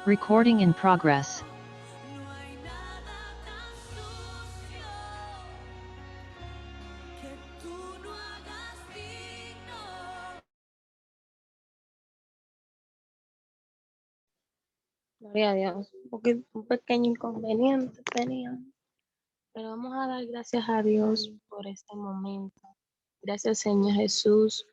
Recording in progress. Gloria a Dios, un pequeño inconveniente teníamos, pero vamos a dar gracias a Dios por este momento. Gracias, Señor Jesús,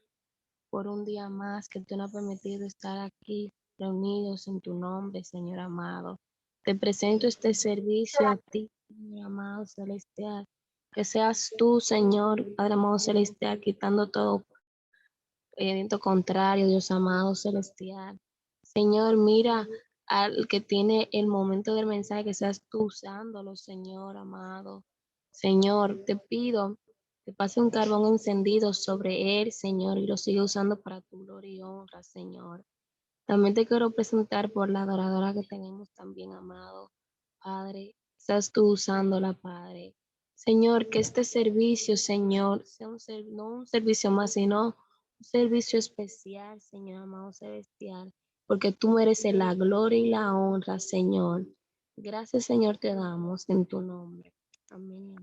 por un día más que tú nos has permitido estar aquí reunidos en tu nombre, Señor amado. Te presento este servicio a ti, Señor amado celestial. Que seas tú, Señor, Padre amado celestial, quitando todo viento contrario, Dios amado celestial. Señor, mira al que tiene el momento del mensaje, que seas tú usándolo, Señor amado. Señor, te pido que pase un carbón encendido sobre él, Señor, y lo siga usando para tu gloria y honra, Señor. También te quiero presentar por la adoradora que tenemos también, amado Padre. Seas tú usándola, Padre. Señor, que este servicio, Señor, sea no un servicio más, sino un servicio especial, Señor, amado celestial, porque tú mereces la gloria y la honra, Señor. Gracias, Señor, te damos en tu nombre. Amén.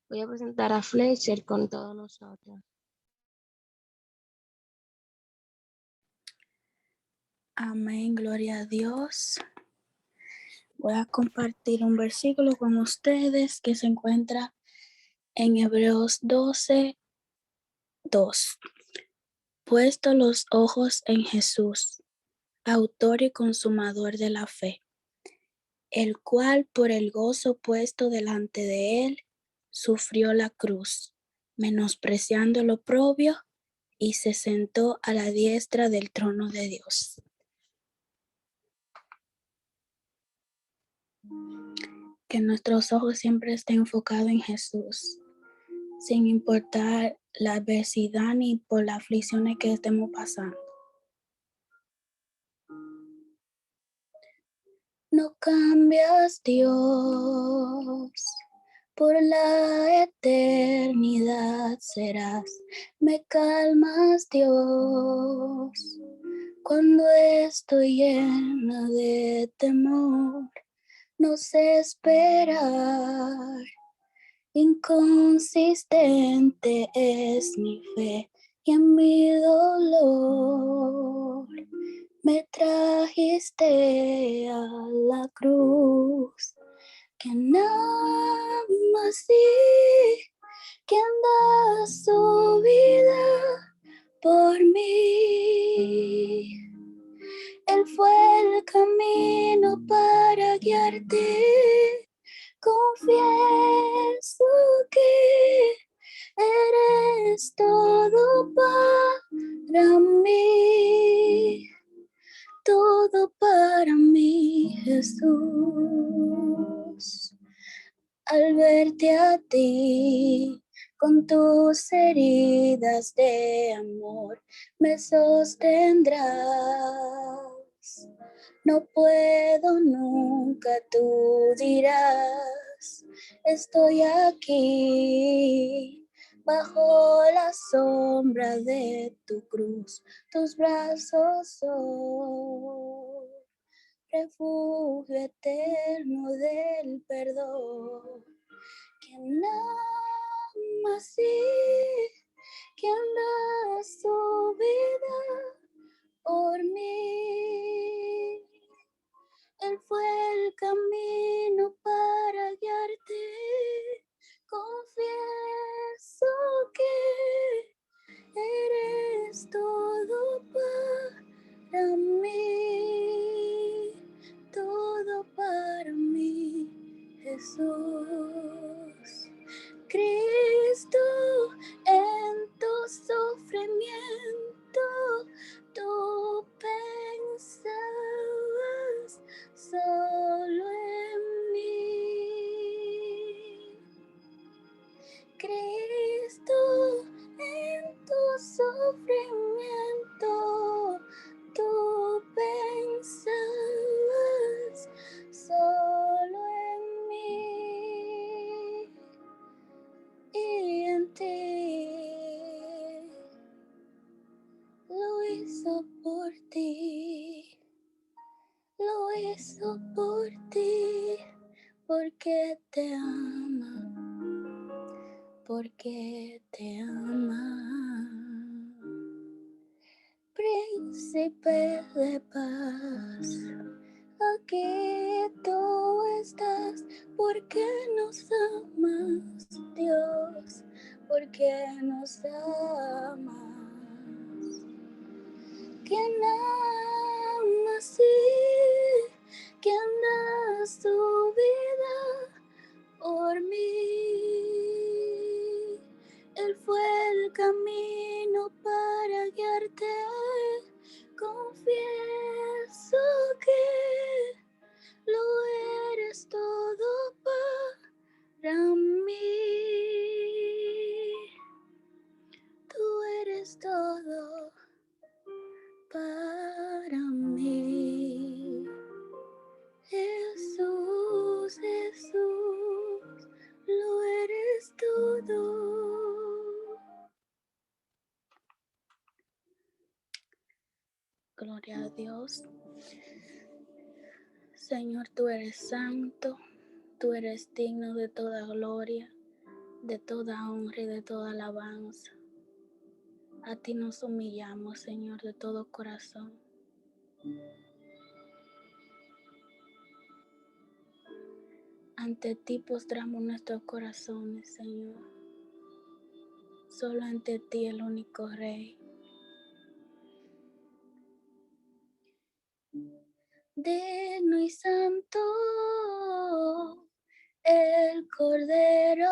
Voy a presentar a Fletcher con todos nosotros. Amén, gloria a Dios. Voy a compartir un versículo con ustedes que se encuentra en Hebreos 12:2. Puesto los ojos en Jesús, autor y consumador de la fe, el cual por el gozo puesto delante de él, sufrió la cruz, menospreciando lo oprobio, y se sentó a la diestra del trono de Dios. Que nuestros ojos siempre estén enfocados en Jesús, sin importar la adversidad ni por las aflicciones que estemos pasando. No cambias, Dios, por la eternidad serás. Me calmas, Dios, cuando estoy llena de temor. No sé esperar, inconsistente es mi fe y en mi dolor me trajiste a la cruz. ¿Quién ama así? ¿Quién da su vida por mí? Él fue el camino para guiarte. Confieso que eres todo para mí, todo para mí, Jesús. Al verte a ti, con tus heridas de amor, me sostendrás. No puedo nunca, tú dirás, estoy aquí, bajo la sombra de tu cruz, tus brazos son refugio eterno del perdón. ¿Quién ama así? ¿Quién da su vida por mí? Él fue el camino para guiarte. Confieso que eres todo para mí, todo para mí, Jesús. Cristo, en tu sufrimiento, tú pensabas solo en mí. Cristo, en tu sufrimiento, tú pensabas solo en mí. hizo por ti, porque te ama, porque te ama. Príncipe de paz, aquí tú estás, porque nos amas, Dios, porque nos amas. ¿Quién ama así? ¿Quién da su vida por mí? Él fue el camino para guiarte. Confieso que lo eres todo para mí. Tú eres todo para mí. Jesús, Jesús, lo eres todo. Gloria a Dios. Señor, tú eres santo, tú eres digno de toda gloria, de toda honra y de toda alabanza. A ti nos humillamos, Señor, de todo corazón. Ante ti postramos nuestros corazones, Señor. Solo ante ti, el único Rey. Digno y santo, el Cordero,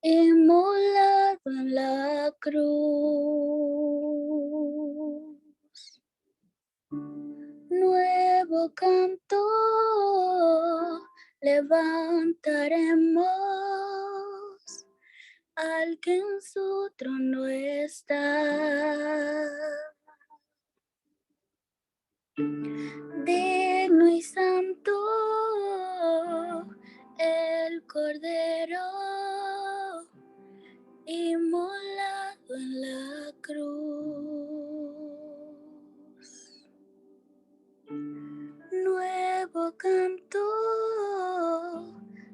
inmolado en la cruz. Nuevo canto levantaremos al que en su trono está. Digno y santo, el Cordero, inmolado en la cruz. Nuevo canto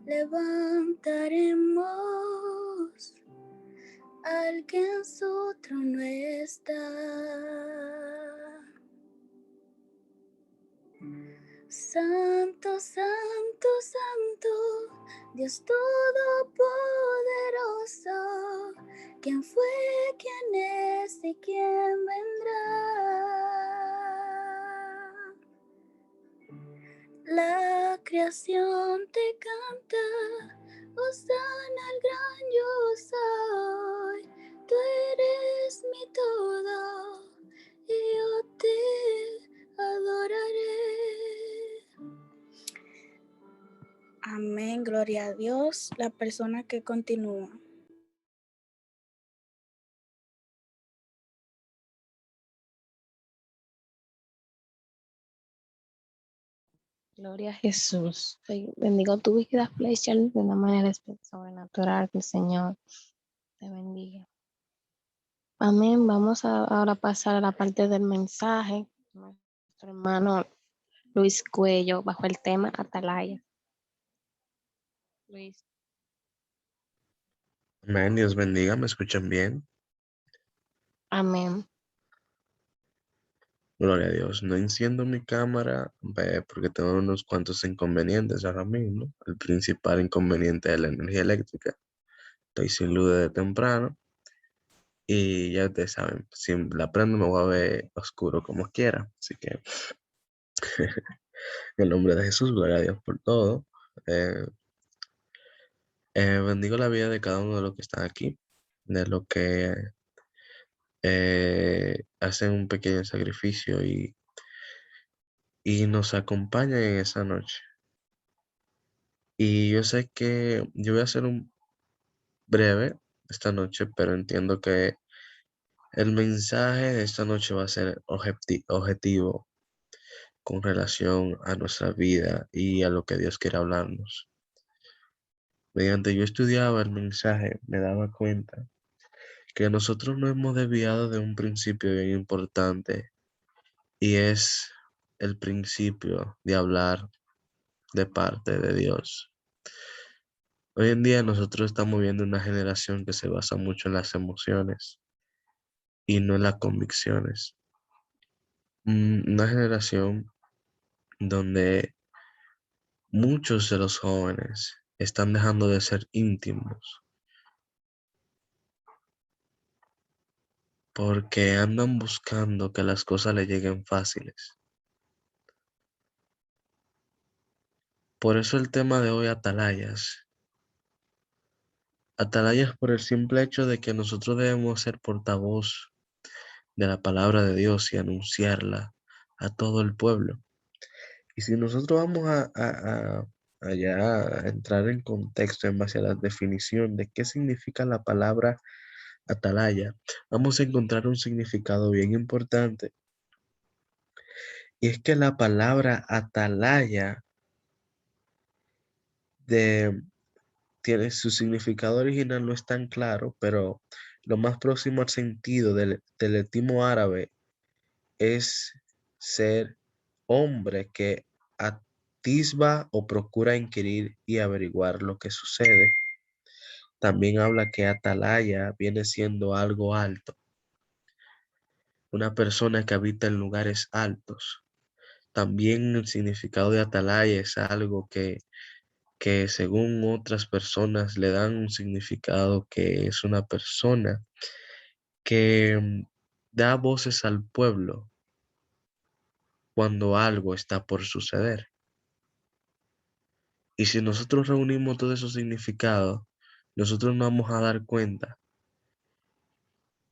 levantaremos al que en su trono está. Santo, santo, santo, Dios todopoderoso, ¿quién fue, quién es y quién vendrá? La creación te canta, hosana al gran yo soy, tú eres mi todo y yo te adoraré. Amén, gloria a Dios. La persona que continúa. Gloria a Jesús. Bendigo tu vida, Flecha, de una manera sobrenatural. Que el Señor te bendiga. Amén. Vamos a ahora pasar a la parte del mensaje. Nuestro hermano Luis Cuello, bajo el tema Atalaya. Luis. Amén, Dios bendiga, ¿me escuchan bien? Amén. Gloria a Dios. No enciendo mi cámara porque tengo unos cuantos inconvenientes ahora mismo. El principal inconveniente es la energía eléctrica. Estoy sin luz desde temprano y ya ustedes saben, si la prendo me voy a ver oscuro como quiera. Así que en el nombre de Jesús, gloria a Dios por todo. Eh, bendigo la vida de cada uno de los que están aquí, de los que hacen un pequeño sacrificio y nos acompañan en esa noche. Y yo sé que yo voy a hacer un breve esta noche, pero entiendo que el mensaje de esta noche va a ser objetivo con relación a nuestra vida y a lo que Dios quiere hablarnos. Mediante yo estudiaba el mensaje, me daba cuenta que nosotros nos hemos desviado de un principio bien importante y es el principio de hablar de parte de Dios. Hoy en día nosotros estamos viendo una generación que se basa mucho en las emociones y no en las convicciones. Una generación donde muchos de los jóvenes están dejando de ser íntimos porque andan buscando que las cosas les lleguen fáciles. Por eso el tema de hoy, atalayas. Atalayas por el simple hecho de que nosotros debemos ser portavoz de la palabra de Dios y anunciarla a todo el pueblo. Y si nosotros vamos a entrar en contexto en base a la definición de qué significa la palabra atalaya, vamos a encontrar un significado bien importante. Y es que la palabra atalaya tiene su significado original, no es tan claro, pero lo más próximo al sentido del etimo árabe es ser hombre que atisba o procura inquirir y averiguar lo que sucede. También habla que atalaya viene siendo algo alto, una persona que habita en lugares altos. También el significado de atalaya es algo que según otras personas le dan un significado que es una persona que da voces al pueblo cuando algo está por suceder. Y si nosotros reunimos todos esos significados, nosotros nos vamos a dar cuenta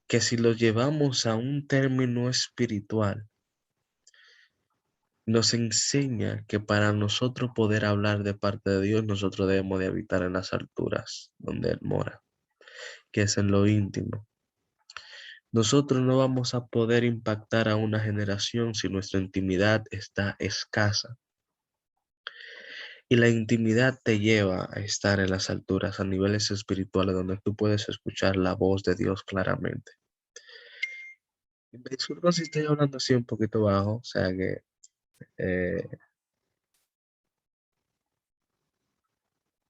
que si lo llevamos a un término espiritual, nos enseña que para nosotros poder hablar de parte de Dios, nosotros debemos de habitar en las alturas donde Él mora, que es en lo íntimo. Nosotros no vamos a poder impactar a una generación si nuestra intimidad está escasa. Y la intimidad te lleva a estar en las alturas, a niveles espirituales, donde tú puedes escuchar la voz de Dios claramente. Y me disculpo si estoy hablando así un poquito bajo, o sea que eh,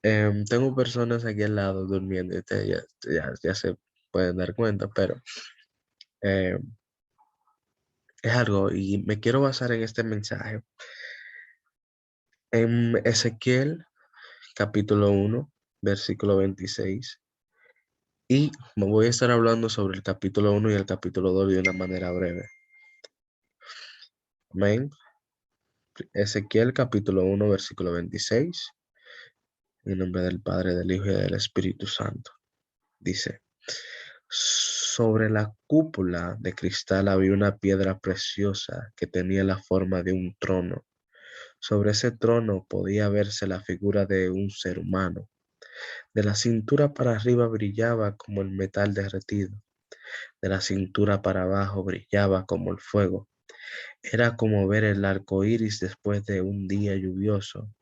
tengo personas aquí al lado durmiendo y ya se pueden dar cuenta, pero eh, es algo y me quiero basar en este mensaje. En Ezequiel capítulo 1, versículo 26. Y me voy a estar hablando sobre el capítulo 1 y el capítulo 2 de una manera breve. Amén. Ezequiel capítulo 1, versículo 26. En nombre del Padre, del Hijo y del Espíritu Santo. Dice, sobre la cúpula de cristal había una piedra preciosa que tenía la forma de un trono. Sobre ese trono podía verse la figura de un ser humano. De la cintura para arriba brillaba como el metal derretido. De la cintura para abajo brillaba como el fuego. Era como ver el arco iris después de un día lluvioso.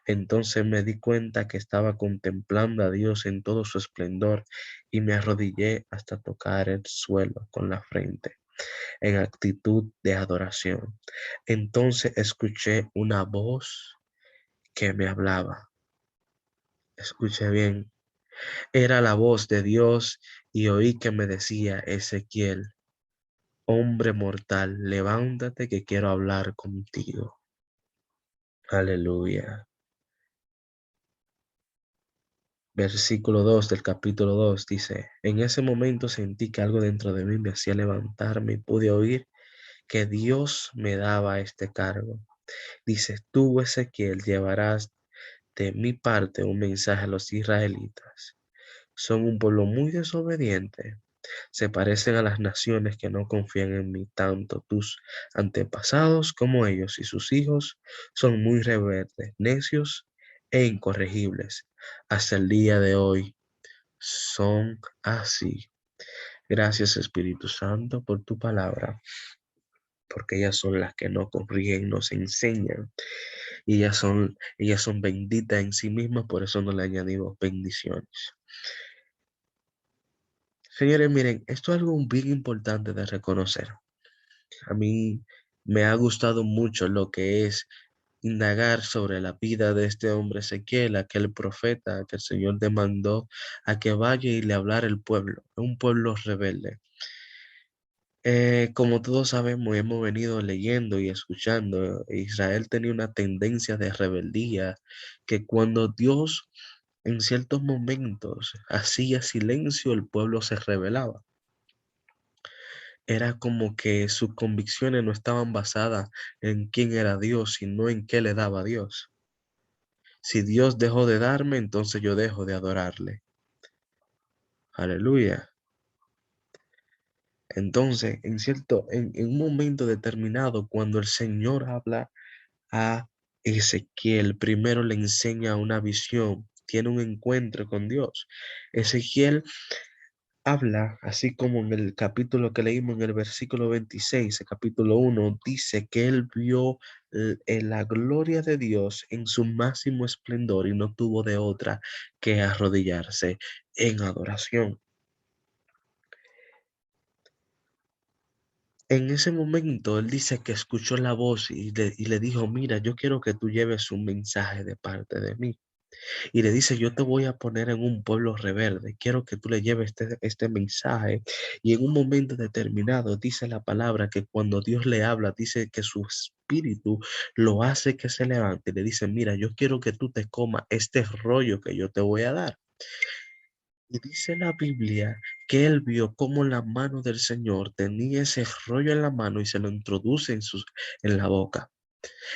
Entonces me di cuenta que estaba contemplando a Dios en todo su esplendor y me arrodillé hasta tocar el suelo con la frente, en actitud de adoración. Entonces escuché una voz que me hablaba. Escuché bien. Era la voz de Dios y oí que me decía, Ezequiel, hombre mortal, levántate que quiero hablar contigo. Aleluya. Versículo 2 del capítulo 2 dice, en ese momento sentí que algo dentro de mí me hacía levantarme y pude oír que Dios me daba este cargo. Dice, tú, Ezequiel, llevarás de mi parte un mensaje a los israelitas. Son un pueblo muy desobediente. Se parecen a las naciones que no confían en mí, tanto tus antepasados como ellos y sus hijos son muy rebeldes, necios e incorregibles. Hasta el día de hoy son así. Gracias, Espíritu Santo, por tu palabra, porque ellas son las que nos corrigen, nos enseñan, y ellas son benditas en sí mismas, por eso no le añadimos bendiciones. Señores, miren, esto es algo bien importante de reconocer. A mí Me ha gustado mucho lo que es indagar sobre la vida de este hombre Ezequiel, aquel profeta que el Señor demandó a que vaya y le hablara al pueblo, un pueblo rebelde. Como todos sabemos, hemos venido leyendo y escuchando, Israel tenía una tendencia de rebeldía que cuando Dios en ciertos momentos hacía silencio, el pueblo se rebelaba. Era como que sus convicciones no estaban basadas en quién era Dios, sino en qué le daba a Dios. Si Dios dejó de darme, entonces yo dejo de adorarle. Aleluya. Entonces, en un momento determinado, cuando el Señor habla a Ezequiel, primero le enseña una visión, tiene un encuentro con Dios. Ezequiel habla, así como en el capítulo que leímos en el versículo 26, el capítulo 1, dice que él vio la gloria de Dios en su máximo esplendor y no tuvo de otra que arrodillarse en adoración. En ese momento él dice que escuchó la voz y le dijo, mira, yo quiero que tú lleves un mensaje de parte de mí. Y le dice, yo te voy a poner en un pueblo rebelde, quiero que tú le lleves este mensaje. Y en un momento determinado dice la palabra que cuando Dios le habla, dice que su espíritu lo hace que se levante. Y le dice, mira, yo quiero que tú te comas este rollo que yo te voy a dar. Y dice la Biblia que él vio cómo la mano del Señor tenía ese rollo en la mano y se lo introduce en la boca.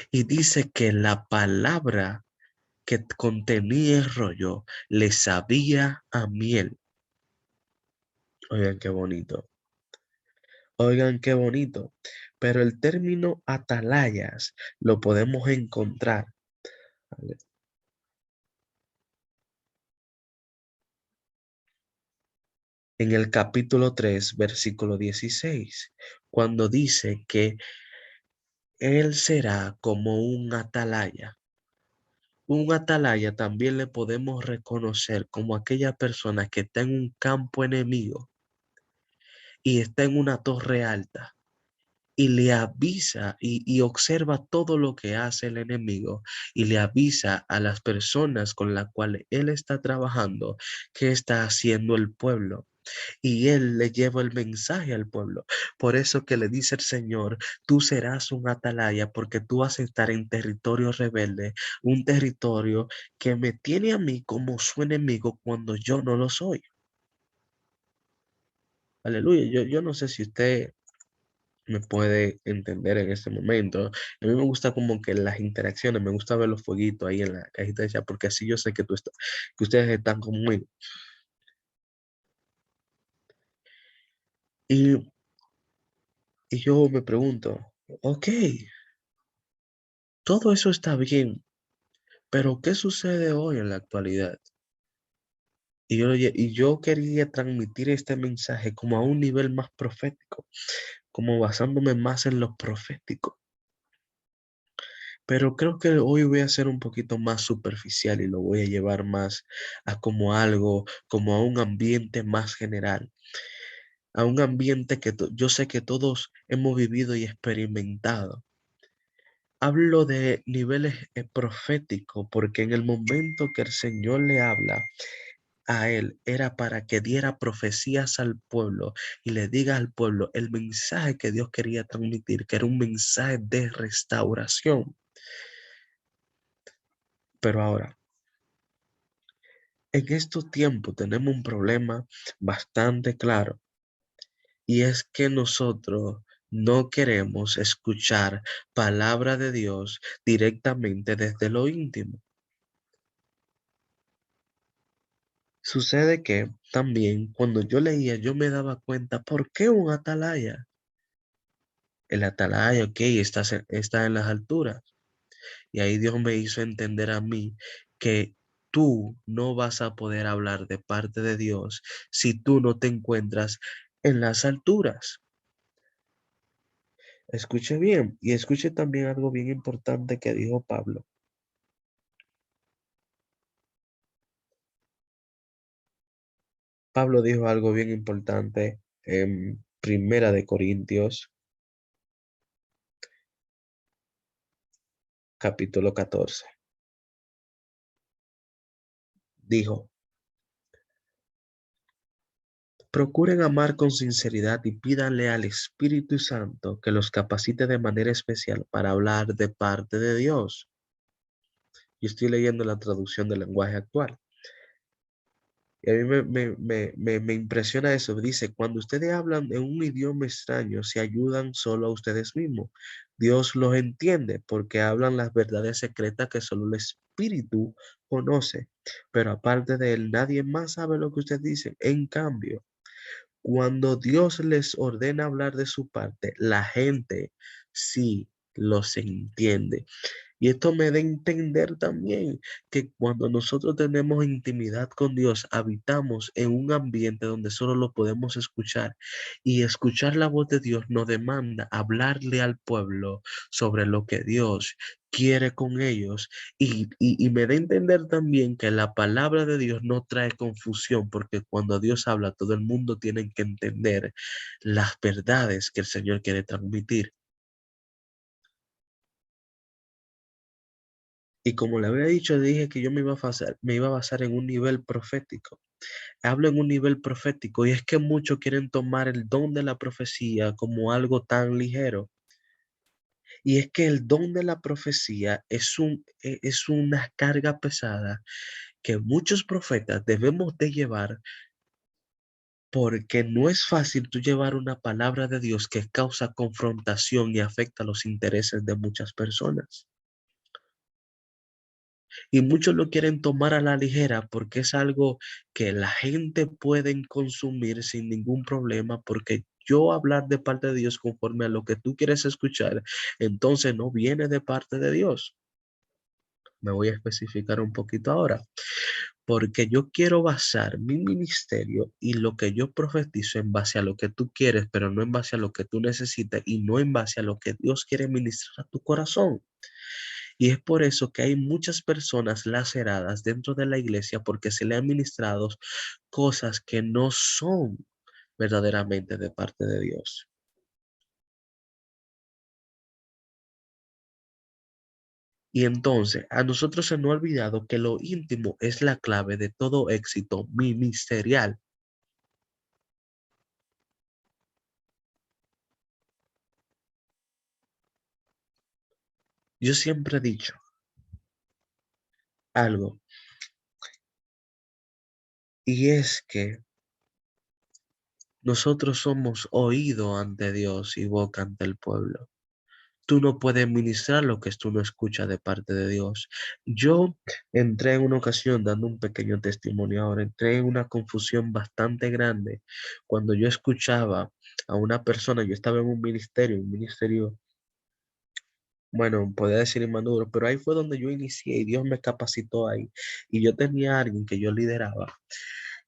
Y dice que la palabra que contenía el rollo le sabía a miel. Oigan qué bonito. Oigan qué bonito. Pero el término atalayas lo podemos encontrar, ¿vale?, en el capítulo 3 versículo 16, cuando dice que él será como un atalaya. Un atalaya también le podemos reconocer como aquella persona que está en un campo enemigo y está en una torre alta y le avisa y observa todo lo que hace el enemigo y le avisa a las personas con las cuales él está trabajando qué está haciendo el pueblo. Y él le lleva el mensaje al pueblo. Por eso que le dice el Señor, tú serás un atalaya porque tú vas a estar en territorio rebelde, un territorio que me tiene a mí como su enemigo cuando yo no lo soy. Aleluya. Yo no sé si usted me puede entender en este momento. A mí me gusta como que las interacciones, me gusta ver los fueguitos ahí en la cajita de chat, porque así yo sé que que ustedes están conmigo. Y, y yo me pregunto, ok, todo eso está bien, pero ¿qué sucede hoy en la actualidad? Y yo quería transmitir este mensaje como a un nivel más profético, como basándome más en lo profético. Pero creo que hoy voy a ser un poquito más superficial y lo voy a llevar más a como algo, como a un ambiente más general, a un ambiente que yo sé que todos hemos vivido y experimentado. Hablo de niveles proféticos porque en el momento que el Señor le habla a él era para que diera profecías al pueblo y le diga al pueblo el mensaje que Dios quería transmitir, que era un mensaje de restauración. Pero ahora, en estos tiempos tenemos un problema bastante claro y es que nosotros no queremos escuchar palabra de Dios directamente desde lo íntimo. Sucede que también cuando yo leía yo me daba cuenta, ¿por qué un atalaya? El atalaya, ok, está en las alturas. Y ahí Dios me hizo entender a mí que tú no vas a poder hablar de parte de Dios si tú no te encuentras en las alturas. Escuche bien y escuche también algo bien importante que dijo Pablo. Pablo dijo algo bien importante en Primera de Corintios capítulo 14. Dijo: procuren amar con sinceridad y pídanle al Espíritu Santo que los capacite de manera especial para hablar de parte de Dios. Yo estoy leyendo la traducción del lenguaje actual. Y a mí me impresiona eso. Dice, cuando ustedes hablan en un idioma extraño, se ayudan solo a ustedes mismos. Dios los entiende porque hablan las verdades secretas que solo el Espíritu conoce. Pero aparte de él, nadie más sabe lo que ustedes dicen. En cambio, cuando Dios les ordena hablar de su parte, la gente sí los entiende. Y esto me da a entender también que cuando nosotros tenemos intimidad con Dios, habitamos en un ambiente donde solo lo podemos escuchar. Y escuchar la voz de Dios nos demanda hablarle al pueblo sobre lo que Dios quiere con ellos. Y me da a entender también que la palabra de Dios no trae confusión, porque cuando Dios habla, todo el mundo tiene que entender las verdades que el Señor quiere transmitir. Y como le había dicho, dije que yo me iba a basar en un nivel profético. Hablo en un nivel profético y es que muchos quieren tomar el don de la profecía como algo tan ligero. Y es que el don de la profecía es una carga pesada que muchos profetas debemos de llevar, porque no es fácil tú llevar una palabra de Dios que causa confrontación y afecta los intereses de muchas personas. Y muchos lo quieren tomar a la ligera porque es algo que la gente puede consumir sin ningún problema, porque yo hablar de parte de Dios conforme a lo que tú quieres escuchar, entonces no viene de parte de Dios. Me voy a especificar un poquito ahora, porque yo quiero basar mi ministerio y lo que yo profetizo en base a lo que tú quieres, pero no en base a lo que tú necesitas y no en base a lo que Dios quiere ministrar a tu corazón. Y es por eso que hay muchas personas laceradas dentro de la iglesia porque se le han ministrado cosas que no son verdaderamente de parte de Dios. Y entonces a nosotros se nos ha olvidado que lo íntimo es la clave de todo éxito ministerial. Yo siempre he dicho algo, y es que nosotros somos oído ante Dios y boca ante el pueblo. Tú no puedes ministrar lo que tú no escuchas de parte de Dios. Yo entré en una ocasión dando un pequeño testimonio ahora, entré en una confusión bastante grande cuando yo escuchaba a una persona. Yo estaba en un ministerio, bueno, podría decir inmaduro, pero ahí fue donde yo inicié y Dios me capacitó ahí. Y yo tenía a alguien que yo lideraba,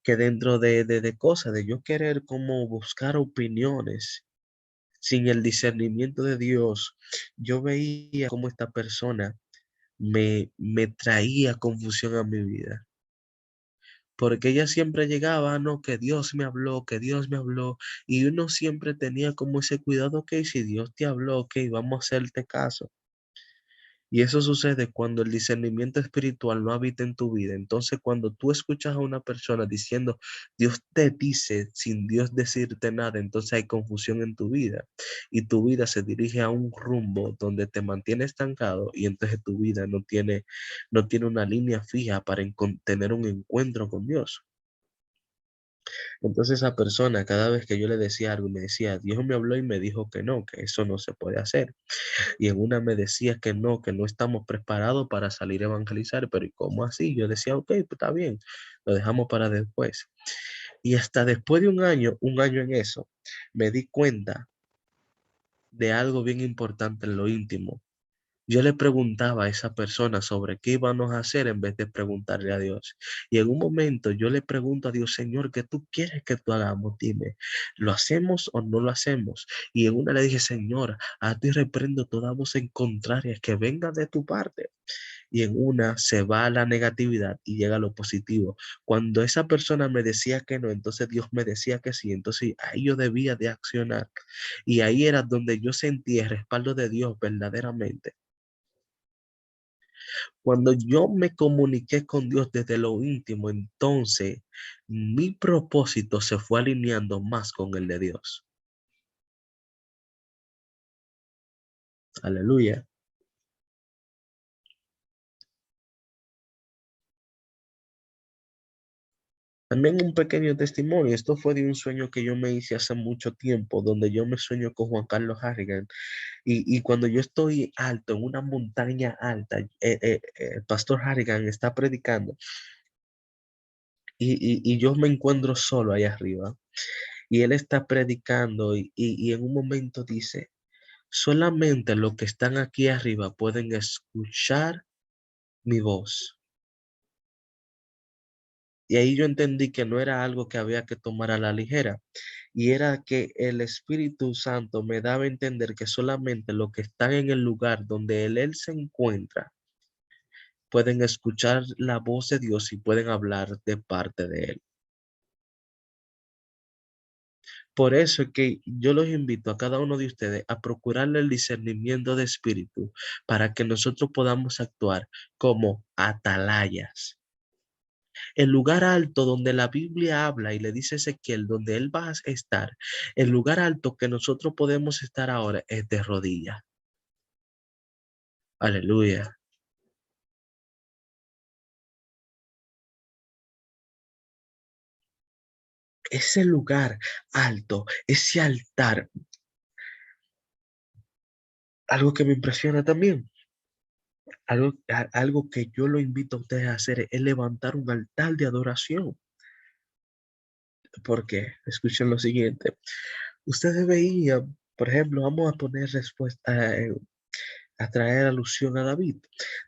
que dentro de cosas, de yo querer como buscar opiniones sin el discernimiento de Dios, yo veía cómo esta persona me traía confusión a mi vida. Porque ella siempre llegaba, no, que Dios me habló, que Dios me habló. Y uno siempre tenía como ese cuidado, ok, si Dios te habló, ok, vamos a hacerte caso. Y eso sucede cuando el discernimiento espiritual no habita en tu vida. Entonces, cuando tú escuchas a una persona diciendo, Dios te dice sin Dios decirte nada, entonces hay confusión en tu vida. Y tu vida se dirige a un rumbo donde te mantiene estancado y entonces tu vida no tiene una línea fija para tener un encuentro con Dios. Entonces esa persona, cada vez que yo le decía algo, me decía, Dios me habló y me dijo que no, que eso no se puede hacer. Y en una me decía que no estamos preparados para salir a evangelizar, pero ¿y cómo así? Yo decía, ok, pues está bien, lo dejamos para después. Y hasta después de un año en eso, me di cuenta de algo bien importante en lo íntimo. Yo le preguntaba a esa persona sobre qué íbamos a hacer en vez de preguntarle a Dios. Y en un momento yo le pregunto a Dios, Señor, ¿qué tú quieres que tú hagamos? Dime, ¿lo hacemos o no lo hacemos? Y en una le dije, Señor, a ti reprendo toda voz en contraria que venga de tu parte. Y en una se va la negatividad y llega lo positivo. Cuando esa persona me decía que no, entonces Dios me decía que sí. Entonces ahí yo debía de accionar. Y ahí era donde yo sentí el respaldo de Dios verdaderamente. Cuando yo me comuniqué con Dios desde lo íntimo, entonces mi propósito se fue alineando más con el de Dios. Aleluya. También un pequeño testimonio. Esto fue de un sueño que yo me hice hace mucho tiempo, donde yo me sueño con Juan Carlos Harrigan. Y cuando yo estoy alto, en una montaña alta, el pastor Harrigan está predicando y yo me encuentro solo ahí arriba. Y él está predicando y en un momento dice, solamente los que están aquí arriba pueden escuchar mi voz. Y ahí yo entendí que no era algo que había que tomar a la ligera. Y era que el Espíritu Santo me daba a entender que solamente los que están en el lugar donde él se encuentra pueden escuchar la voz de Dios y pueden hablar de parte de Él. Por eso es que yo los invito a cada uno de ustedes a procurarle el discernimiento de espíritu para que nosotros podamos actuar como atalayas. El lugar alto donde la Biblia habla y le dice a Ezequiel donde él va a estar, el lugar alto que nosotros podemos estar ahora es de rodillas. Aleluya. Ese lugar alto, ese altar, algo que me impresiona también. Algo que yo lo invito a ustedes a hacer es levantar un altar de adoración. Porque, escuchen lo siguiente, ustedes veían, por ejemplo, vamos a poner respuesta, a traer alusión a David.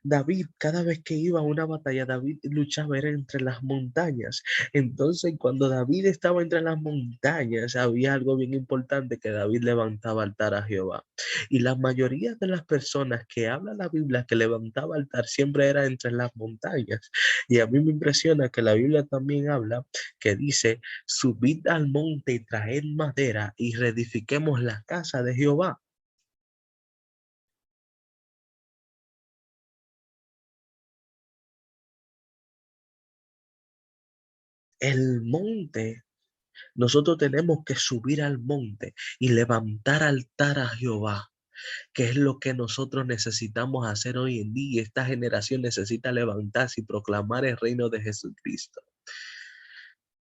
David, cada vez que iba a una batalla, David luchaba era entre las montañas. Entonces, cuando David estaba entre las montañas, había algo bien importante que David levantaba altar a Jehová. Y la mayoría de las personas que habla la Biblia que levantaba altar siempre era entre las montañas. Y a mí me impresiona que la Biblia también habla que dice, subid al monte y traed madera y reedifiquemos la casa de Jehová. El monte, nosotros tenemos que subir al monte y levantar altar a Jehová, que es lo que nosotros necesitamos hacer hoy en día. Esta generación necesita levantarse y proclamar el reino de Jesucristo.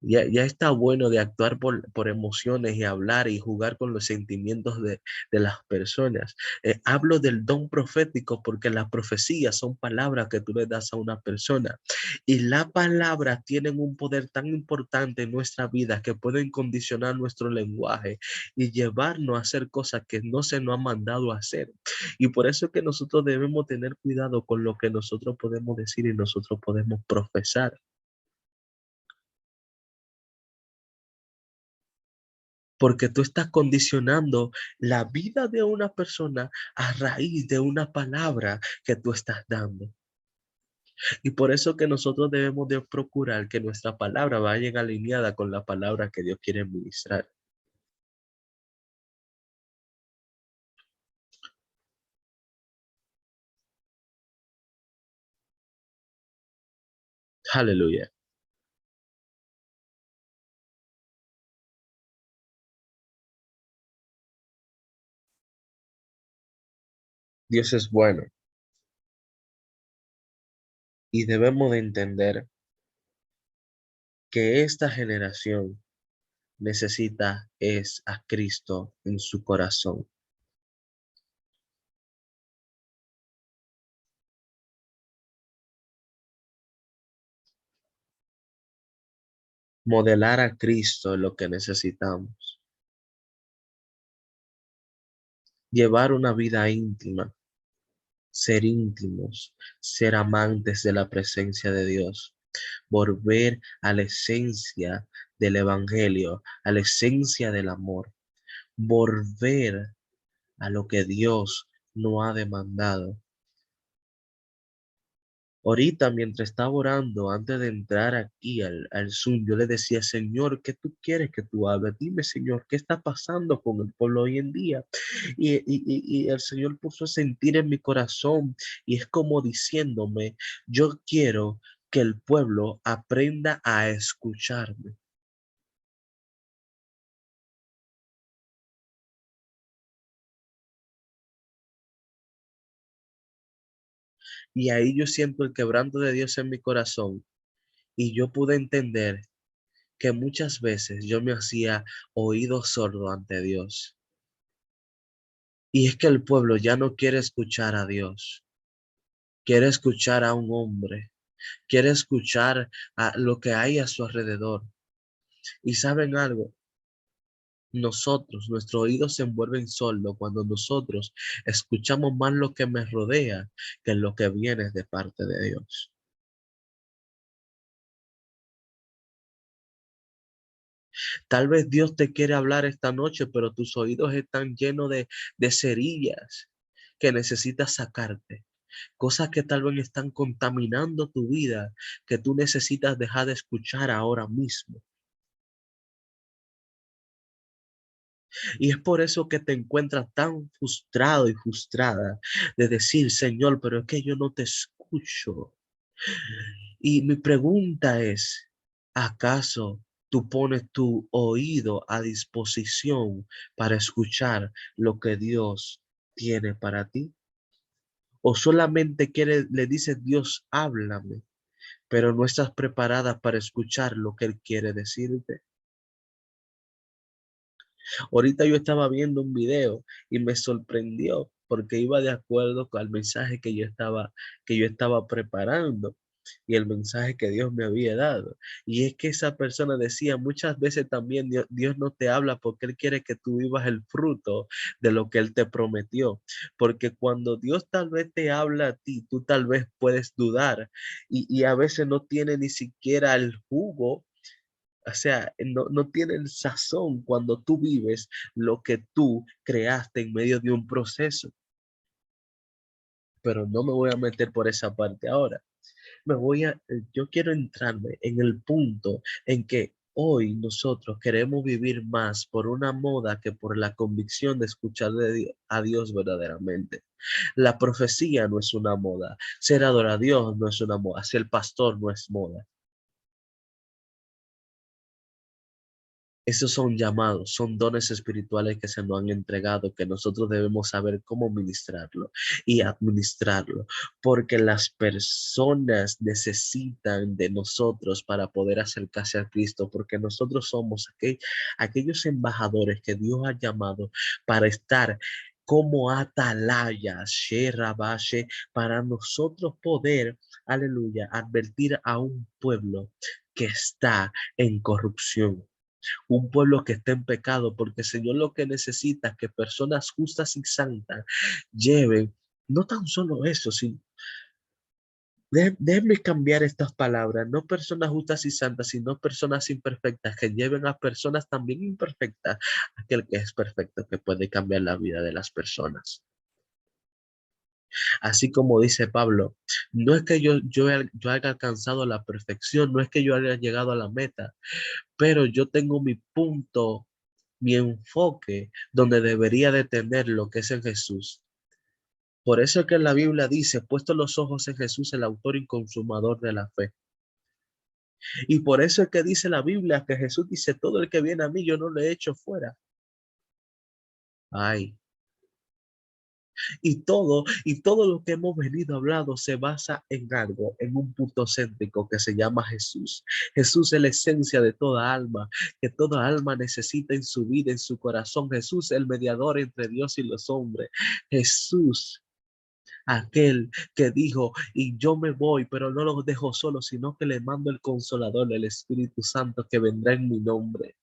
Ya está bueno de actuar por emociones y hablar y jugar con los sentimientos de las personas. Hablo del don profético porque las profecías son palabras que tú le das a una persona. Y las palabras tienen un poder tan importante en nuestra vida que pueden condicionar nuestro lenguaje y llevarnos a hacer cosas que no se nos ha mandado a hacer. Y por eso es que nosotros debemos tener cuidado con lo que nosotros podemos decir y nosotros podemos profesar. Porque tú estás condicionando la vida de una persona a raíz de una palabra que tú estás dando. Y por eso que nosotros debemos de procurar que nuestra palabra vaya alineada con la palabra que Dios quiere ministrar. Aleluya. Dios es bueno y debemos de entender que esta generación necesita es a Cristo en su corazón. Modelar a Cristo es lo que necesitamos. Llevar una vida íntima, ser íntimos, ser amantes de la presencia de Dios, volver a la esencia del evangelio, a la esencia del amor, volver a lo que Dios nos ha demandado. Ahorita, mientras estaba orando, antes de entrar aquí al Zoom, yo le decía, Señor, ¿qué tú quieres que tú hables? Dime, Señor, ¿qué está pasando con el pueblo hoy en día? Y el Señor puso a sentir en mi corazón y es como diciéndome, yo quiero que el pueblo aprenda a escucharme. Y ahí yo siento el quebranto de Dios en mi corazón y yo pude entender que muchas veces yo me hacía oído sordo ante Dios. Y es que el pueblo ya no quiere escuchar a Dios, quiere escuchar a un hombre, quiere escuchar a lo que hay a su alrededor. Y saben algo, nuestros oídos se envuelven sordos cuando nosotros escuchamos más lo que me rodea que lo que viene de parte de Dios. Tal vez Dios te quiere hablar esta noche, pero tus oídos están llenos de cerillas que necesitas sacarte. Cosas que tal vez están contaminando tu vida, que tú necesitas dejar de escuchar ahora mismo. Y es por eso que te encuentras tan frustrado y frustrada de decir, Señor, pero es que yo no te escucho. Y mi pregunta es, ¿acaso tú pones tu oído a disposición para escuchar lo que Dios tiene para ti? ¿O solamente le dices, Dios, háblame, pero no estás preparada para escuchar lo que Él quiere decirte? Ahorita yo estaba viendo un video y me sorprendió porque iba de acuerdo con el mensaje que yo estaba preparando y el mensaje que Dios me había dado. Y es que esa persona decía, muchas veces también Dios no te habla porque Él quiere que tú vivas el fruto de lo que Él te prometió. Porque cuando Dios tal vez te habla a ti, tú tal vez puedes dudar y a veces no tiene ni siquiera el jugo, o sea, no tiene el sazón cuando tú vives lo que tú creaste en medio de un proceso. Pero no me voy a meter por esa parte ahora. Yo quiero entrarme en el punto en que hoy nosotros queremos vivir más por una moda que por la convicción de escuchar a Dios verdaderamente. La profecía no es una moda. Ser adorador a Dios no es una moda. Ser pastor no es moda. Esos son llamados, son dones espirituales que se nos han entregado, que nosotros debemos saber cómo ministrarlo y administrarlo, porque las personas necesitan de nosotros para poder acercarse a Cristo, porque nosotros somos aquellos embajadores que Dios ha llamado para estar como atalayas, Sherabashe, para nosotros poder, aleluya, advertir a un pueblo que está en corrupción, un pueblo que está en pecado, porque el Señor lo que necesita es que personas justas y santas lleven, no tan solo eso, sino, déjenme cambiar estas palabras, no personas justas y santas, sino personas imperfectas que lleven a personas también imperfectas, aquel que es perfecto, que puede cambiar la vida de las personas. Así como dice Pablo, no es que yo haya alcanzado la perfección, no es que yo haya llegado a la meta, pero yo tengo mi punto, mi enfoque donde debería de tener lo que es en Jesús. Por eso es que la Biblia dice, puesto los ojos en Jesús, el autor y consumador de la fe. Y por eso es que dice la Biblia que Jesús dice, todo el que viene a mí, yo no le echo fuera. Ay, y todo lo que hemos venido hablando se basa en algo, en un punto céntrico que se llama Jesús. Jesús es la esencia de toda alma, que toda alma necesita en su vida, en su corazón. Jesús es el mediador entre Dios y los hombres. Jesús, aquel que dijo, y yo me voy, pero no los dejo solos, sino que le mando el consolador, el Espíritu Santo, que vendrá en mi nombre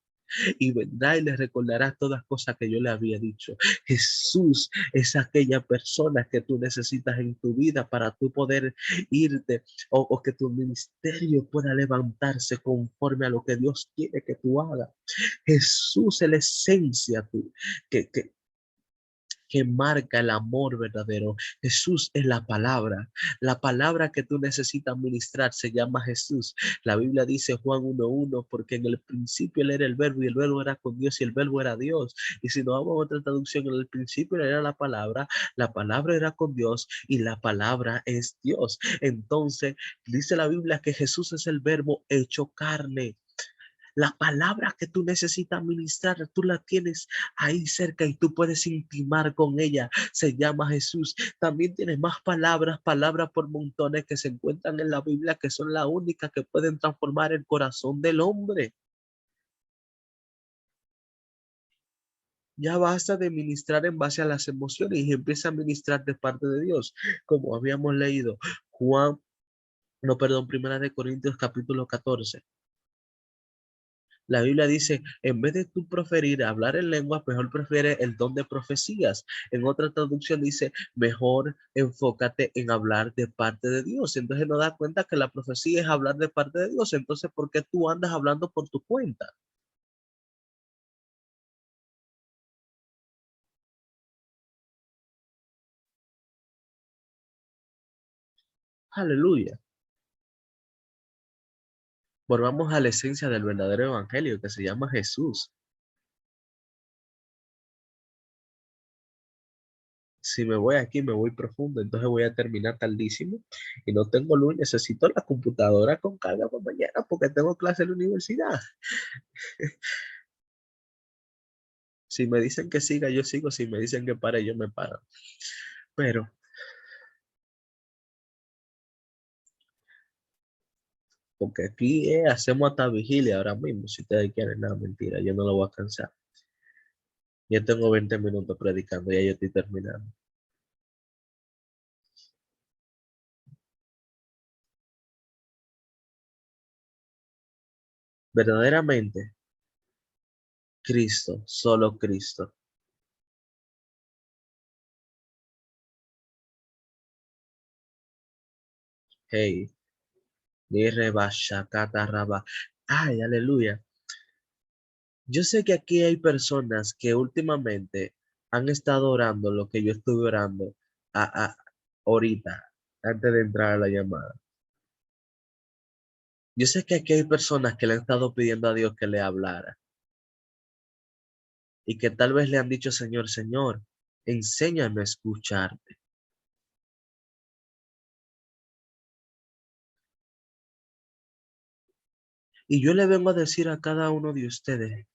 y vendrá y les recordará todas cosas que yo le había dicho. Jesús es aquella persona que tú necesitas en tu vida para tú poder irte, o que tu ministerio pueda levantarse conforme a lo que Dios quiere que tú hagas. Jesús es la esencia tú, que, que marca el amor verdadero. Jesús es la palabra. La palabra que tú necesitas ministrar se llama Jesús. La Biblia dice Juan 1:1, porque en el principio él era el verbo y el verbo era con Dios y el verbo era Dios. Y si nos vamos a otra traducción, en el principio era la palabra era con Dios y la palabra es Dios. Entonces dice la Biblia que Jesús es el verbo hecho carne. La palabra que tú necesitas ministrar, tú la tienes ahí cerca y tú puedes intimar con ella. Se llama Jesús. También tienes más palabras, palabras por montones que se encuentran en la Biblia, que son las únicas que pueden transformar el corazón del hombre. Ya basta de ministrar en base a las emociones y empieza a ministrar de parte de Dios, como habíamos leído Primera de Corintios capítulo 14. La Biblia dice, en vez de tú preferir hablar en lenguas, mejor prefiere el don de profecías. En otra traducción dice, mejor enfócate en hablar de parte de Dios. Entonces nos da cuenta que la profecía es hablar de parte de Dios. Entonces, ¿por qué tú andas hablando por tu cuenta? Aleluya. Volvamos a la esencia del verdadero evangelio que se llama Jesús. Si me voy aquí, me voy profundo, entonces voy a terminar tardísimo y no tengo luz, necesito la computadora con carga para mañana porque tengo clase en la universidad. Si me dicen que siga, yo sigo, si me dicen que pare, yo me paro. Pero, porque aquí hacemos hasta vigilia ahora mismo, si ustedes quieren, nada, mentira, yo no lo voy a cansar. Yo tengo 20 minutos predicando, ya yo estoy terminando. Verdaderamente, Cristo, solo Cristo. Hey, ni reba, shakata, raba. Ay, aleluya. Yo sé que aquí hay personas que últimamente han estado orando lo que yo estuve orando ahorita, antes de entrar a la llamada. Yo sé que aquí hay personas que le han estado pidiendo a Dios que le hablara y que tal vez le han dicho, Señor, Señor, enséñame a escucharte. Y yo le vengo a decir a cada uno de ustedes,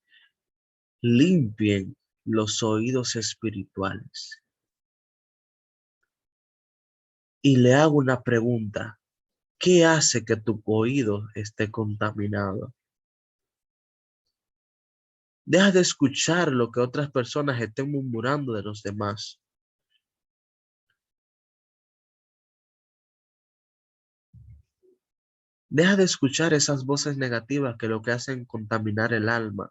limpien los oídos espirituales. Y le hago una pregunta, ¿qué hace que tu oído esté contaminado? Deja de escuchar lo que otras personas estén murmurando de los demás. Deja de escuchar esas voces negativas que lo que hacen contaminar el alma.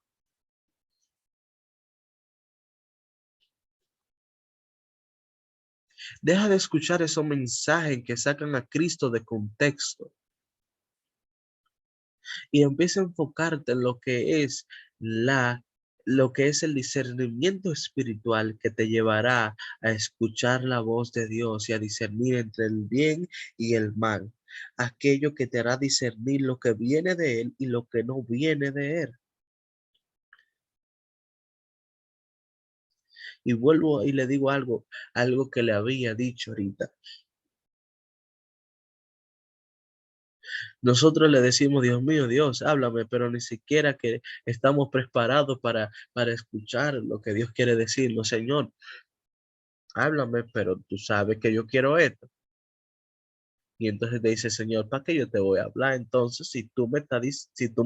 Deja de escuchar esos mensajes que sacan a Cristo de contexto y empieza a enfocarte en lo que es el discernimiento espiritual que te llevará a escuchar la voz de Dios y a discernir entre el bien y el mal. Aquello que te hará discernir lo que viene de Él y lo que no viene de Él. Y vuelvo y le digo algo que le había dicho ahorita. Nosotros le decimos, Dios mío, Dios, háblame, pero ni siquiera que estamos preparados para escuchar lo que Dios quiere decirnos. Señor, háblame, pero tú sabes que yo quiero esto. Y entonces te dice, Señor, ¿para qué yo te voy a hablar? Entonces, si tú me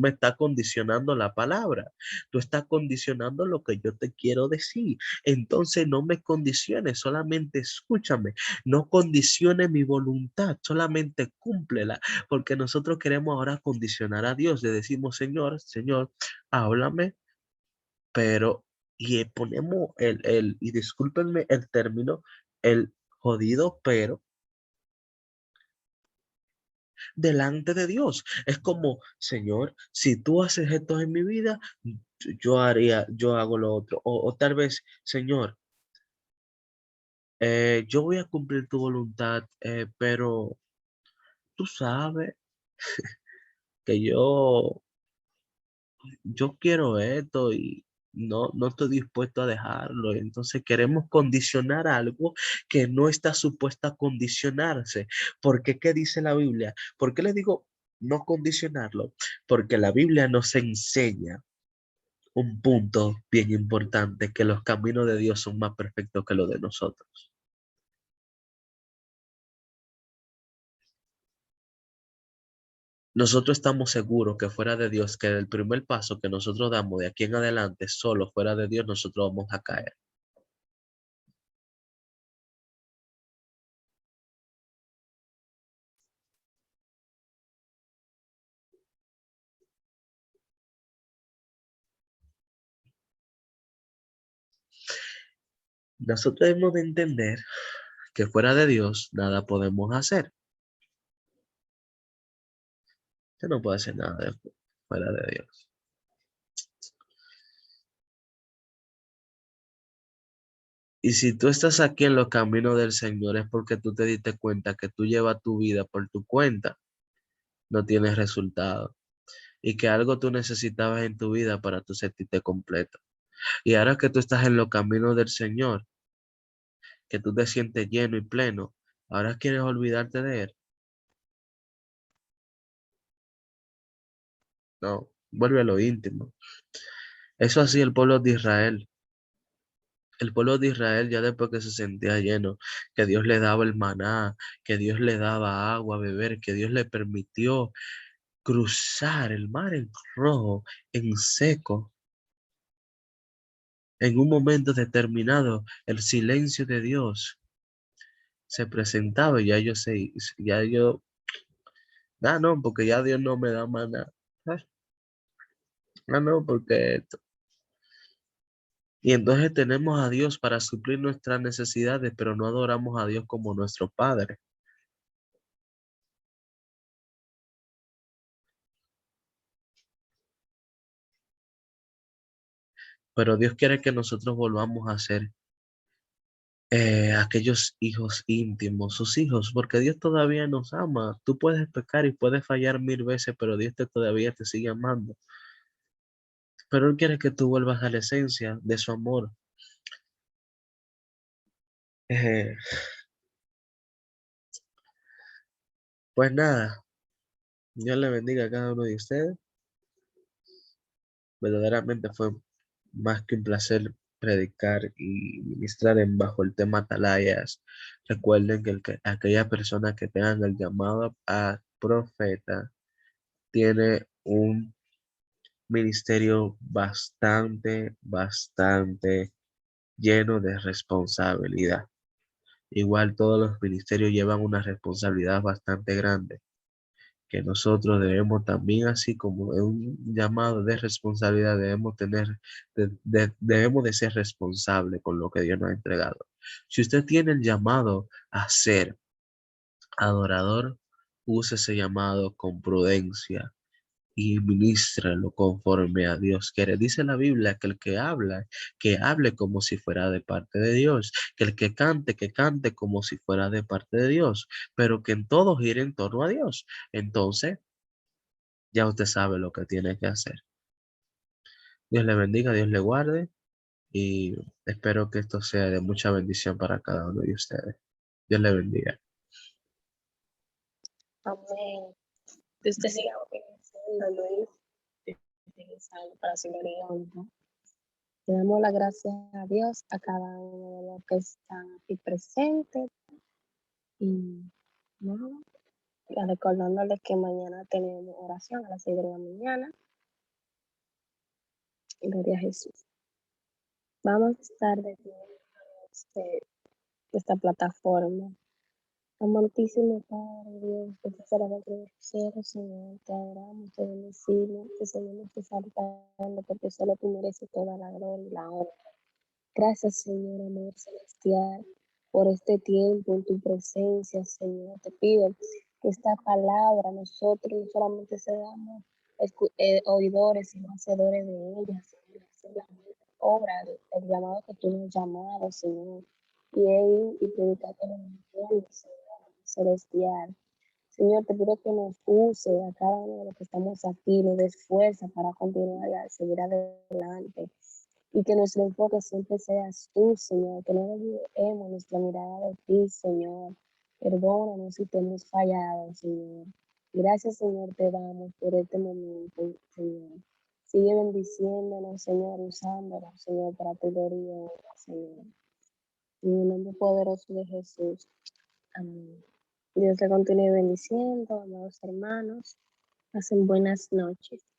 estás condicionando la palabra, tú estás condicionando lo que yo te quiero decir. Entonces, no me condiciones, solamente escúchame. No condicione mi voluntad, solamente cúmplela. Porque nosotros queremos ahora condicionar a Dios. Le decimos, Señor, Señor, háblame, pero, y ponemos y discúlpenme el término, el jodido, pero delante de Dios. Es como, Señor, si tú haces esto en mi vida, yo hago lo otro. O tal vez, Señor, yo voy a cumplir tu voluntad, pero tú sabes que yo quiero esto y no estoy dispuesto a dejarlo. Entonces queremos condicionar algo que no está supuesto a condicionarse. ¿Por qué? ¿Qué dice la Biblia? ¿Por qué le digo no condicionarlo? Porque la Biblia nos enseña un punto bien importante, que los caminos de Dios son más perfectos que los de nosotros. Nosotros estamos seguros que fuera de Dios, que el primer paso que nosotros damos de aquí en adelante, solo fuera de Dios, nosotros vamos a caer. Nosotros debemos de entender que fuera de Dios nada podemos hacer. Usted no puede hacer nada fuera de Dios. Y si tú estás aquí en los caminos del Señor es porque tú te diste cuenta que tú llevas tu vida por tu cuenta, no tienes resultado. Y que algo tú necesitabas en tu vida para tú sentirte completo. Y ahora que tú estás en los caminos del Señor, que tú te sientes lleno y pleno, ahora quieres olvidarte de Él. No, vuelve a lo íntimo. Eso hacía el pueblo de Israel. El pueblo de Israel ya después que se sentía lleno, que Dios le daba el maná, que Dios le daba agua a beber, que Dios le permitió cruzar el mar en rojo, en seco. En un momento determinado, el silencio de Dios se presentaba y ya yo, no, porque ya Dios no me da maná. Ah, no, porque esto. Y entonces tenemos a Dios para suplir nuestras necesidades, pero no adoramos a Dios como nuestro Padre. Pero Dios quiere que nosotros volvamos a ser aquellos hijos íntimos, sus hijos, porque Dios todavía nos ama. Tú puedes pecar y puedes fallar 1000 veces, pero Dios todavía te sigue amando. Pero Él quiere que tú vuelvas a la esencia de su amor. Eh, pues nada, Dios le bendiga a cada uno de ustedes. Verdaderamente fue más que un placer predicar y ministrar bajo el tema atalayas. Recuerden que aquella persona que tengan el llamado a profeta tiene un ministerio bastante lleno de responsabilidad. Igual todos los ministerios llevan una responsabilidad bastante grande, que nosotros debemos también, así como en un llamado de responsabilidad, debemos de ser responsables con lo que Dios nos ha entregado. Si usted tiene el llamado a ser adorador, use ese llamado con prudencia y ministralo conforme a Dios quiere. Dice la Biblia que el que habla, que hable como si fuera de parte de Dios, que el que cante como si fuera de parte de Dios, pero que en todo gire en torno a Dios. Entonces, ya usted sabe lo que tiene que hacer. Dios le bendiga, Dios le guarde y espero que esto sea de mucha bendición para cada uno de ustedes. Dios le bendiga. Amén. Dios te siga bendiciendo, Luis. Te siga usando para su gloria y honra. Le damos las gracias a Dios, a cada uno de los que están aquí presentes. Y nada, recordándoles que mañana tenemos oración a las 6 de la mañana. Gloria a Jesús. Vamos a estar desde esta plataforma. Amantísimo Padre Dios, que te solamente de los cielos, Señor, te adoramos, te bendecimos, te seguimos exaltando, porque solo tú mereces toda la gloria y la honra. Gracias, Señor, amor celestial, por este tiempo en tu presencia, Señor. Te pido que esta palabra nosotros no solamente seamos oidores, sino hacedores de ella, Señor. Hacer la obra, el llamado que tú nos has llamado, Señor. y ir y predicar el evangelio, Señor celestial. Señor, te pido que nos use a cada uno de los que estamos aquí, nos des fuerza para continuar y a seguir adelante. Y que nuestro enfoque siempre seas tú, Señor, que no olvidemos nuestra mirada de ti, Señor. Perdónanos si te hemos fallado, Señor. Gracias, Señor, te damos por este momento, Señor. Sigue bendiciéndonos, Señor, usándonos, Señor, para tu gloria y honra, Señor. En el nombre poderoso de Jesús. Amén. Dios te continúe bendiciendo, amados hermanos. Pasen buenas noches.